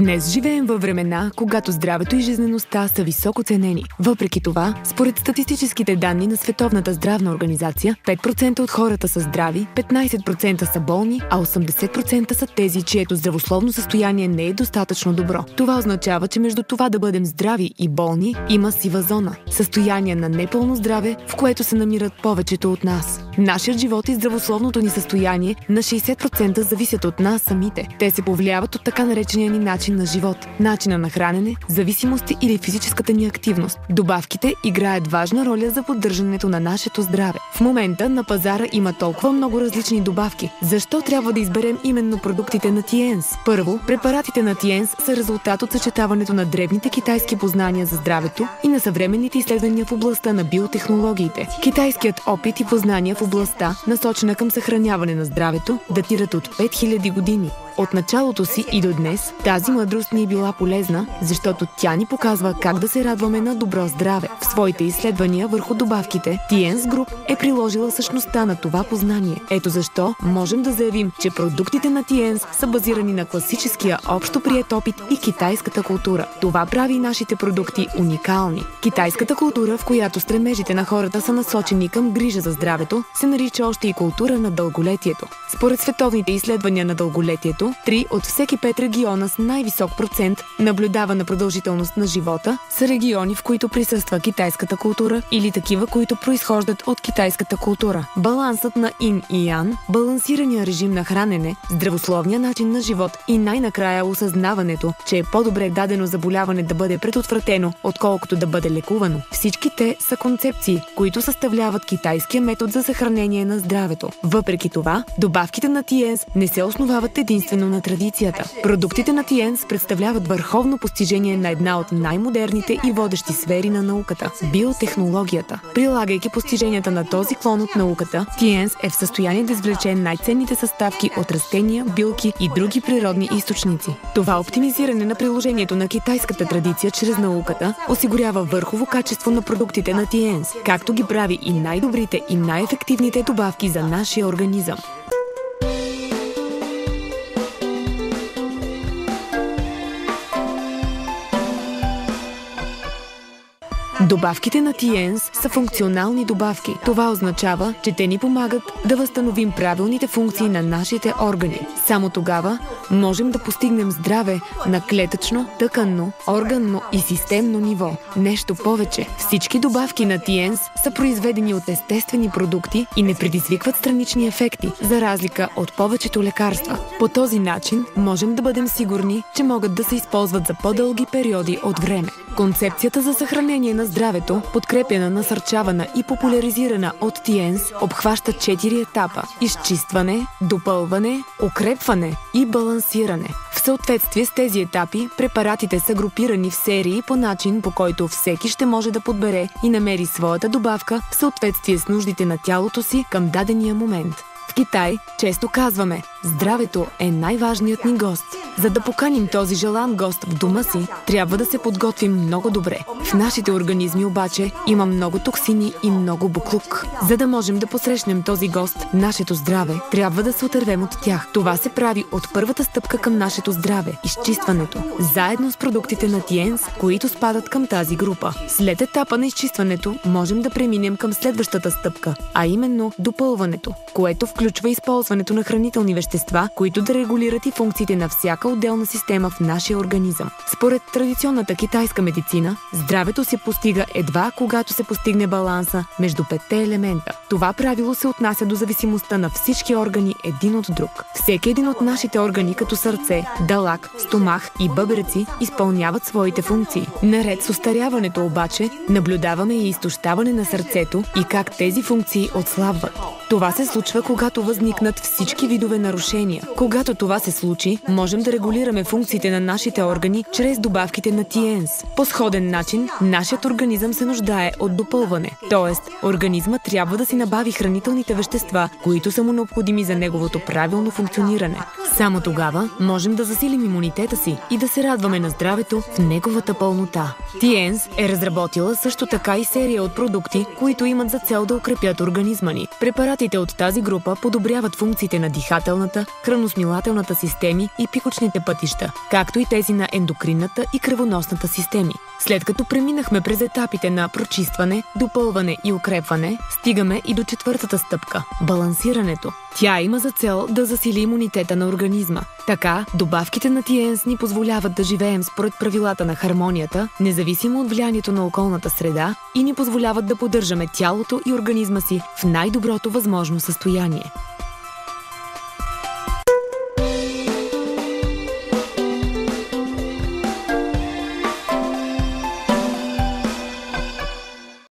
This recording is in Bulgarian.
Днес живеем във времена, когато здравето и жизнеността са високо ценени. Въпреки това, според статистическите данни на Световната здравна организация, 5% от хората са здрави, 15% са болни, а 80% са тези, чието здравословно състояние не е достатъчно добро. Това означава, че между това да бъдем здрави и болни има сива зона. Състояние на непълно здраве, в което се намират повечето от нас. Нашият живот и здравословното ни състояние на 60% зависят от нас самите. Те се повлияват от така наречения ни начин на живот, начина на хранене, зависимости или физическата ни активност. Добавките играят важна роля за поддържането на нашето здраве. В момента на пазара има толкова много различни добавки. Защо трябва да изберем именно продуктите на Тиенс? Първо, препаратите на Тиенс са резултат от съчетаването на древните китайски познания за здравето и на съвременните изследвания в областта на биотехнологиите. Китайският опит и познания в областта, насочена към съхраняване на здравето, датират от 5000 години. От началото си и до днес тази мъдрост ни е била полезна, защото тя ни показва как да се радваме на добро здраве. В своите изследвания върху добавките, Тиенс Груп е приложила същността на това познание. Ето защо можем да заявим, че продуктите на Тиенс са базирани на класическия общо приет опит и китайската култура. Това прави нашите продукти уникални. Китайската култура, в която стремежите на хората са насочени към грижа за здравето, се нарича още и култура на дълголетието. Според световните изследвания на дълголетието, 3 от всеки 5 региона с най-висок процент наблюдавана продължителност на живота са региони, в които присъства китайската култура или такива, които произхождат от китайската култура. Балансът на Ин и Ян, балансирания режим на хранене, здравословния начин на живот и най-накрая осъзнаването, че е по-добре дадено заболяване да бъде предотвратено, отколкото да бъде лекувано. Всички те са концепции, които съставляват китайския метод за съхранение на здравето. Въпреки това, добавките на Тиенс не се основават единствено на традицията. Продуктите на Тиенс представляват върховно постижение на една от най-модерните и водещи сфери на науката – биотехнологията. Прилагайки постиженията на този клон от науката, Тиенс е в състояние да извлече най-ценните съставки от растения, билки и други природни източници. Това оптимизиране на приложението на китайската традиция чрез науката осигурява върхово качество на продуктите на Тиенс, както ги прави и най-добрите и най-ефективните добавки за нашия организъм. Добавките на Тиенс са функционални добавки. Това означава, че те ни помагат да възстановим правилните функции на нашите органи. Само тогава можем да постигнем здраве на клетъчно, тъканно, органно и системно ниво. Нещо повече, всички добавки на Тиенс са произведени от естествени продукти и не предизвикват странични ефекти, за разлика от повечето лекарства. По този начин можем да бъдем сигурни, че могат да се използват за по-дълги периоди от време. Концепцията за съхранение на здравето, подкрепена, насърчавана и популяризирана от Тиенс, обхваща 4 етапа – изчистване, допълване, укрепване и балансиране. В съответствие с тези етапи, препаратите са групирани в серии по начин, по който всеки ще може да подбере и намери своята добавка в съответствие с нуждите на тялото си към дадения момент. В Китай често казваме: здравето е най-важният ни гост. За да поканим този желан гост в дома си, трябва да се подготвим много добре. В нашите организми обаче има много токсини и много буклук. За да можем да посрещнем този гост, нашето здраве, трябва да се отървем от тях. Това се прави от първата стъпка към нашето здраве – изчистването, заедно с продуктите на Тиенс, които спадат към тази група. След етапа на изчистването можем да преминем към следващата стъпка, а именно допълването, което включва използването на хранителни вещества, които да регулират и функциите на всяка отделна система в нашия организъм. Според традиционната китайска медицина, здравето се постига едва когато се постигне баланса между 5-те елемента. Това правило се отнася до зависимостта на всички органи един от друг. Всеки един от нашите органи, като сърце, далак, стомах и бъбреци, изпълняват своите функции. Наред с остаряването обаче, наблюдаваме и изтощаване на сърцето и как тези функции отслабват. Това се случва, когато възникнат всички видове нарушения. Когато това се случи, можем да регулираме функциите на нашите органи чрез добавките на Тиенс. По сходен начин, нашият организъм се нуждае от допълване. Тоест, организма трябва да си набави хранителните вещества, които са му необходими за неговото правилно функциониране. Само тогава можем да засилим имунитета си и да се радваме на здравето в неговата пълнота. Тиенс е разработила също така и серия от продукти, които имат за цел да укрепят организма ни. Препаратите от тази група подобряват функциите на дихателната сърдечната, кръвносмилателната системи и пикочните пътища, както и тези на ендокринната и кръвоносната системи. След като преминахме през етапите на прочистване, допълване и укрепване, стигаме и до четвъртата стъпка – балансирането. Тя има за цел да засили имунитета на организма. Така, добавките на TNS ни позволяват да живеем според правилата на хармонията, независимо от влиянието на околната среда, и ни позволяват да поддържаме тялото и организма си в най-доброто възможно състояние.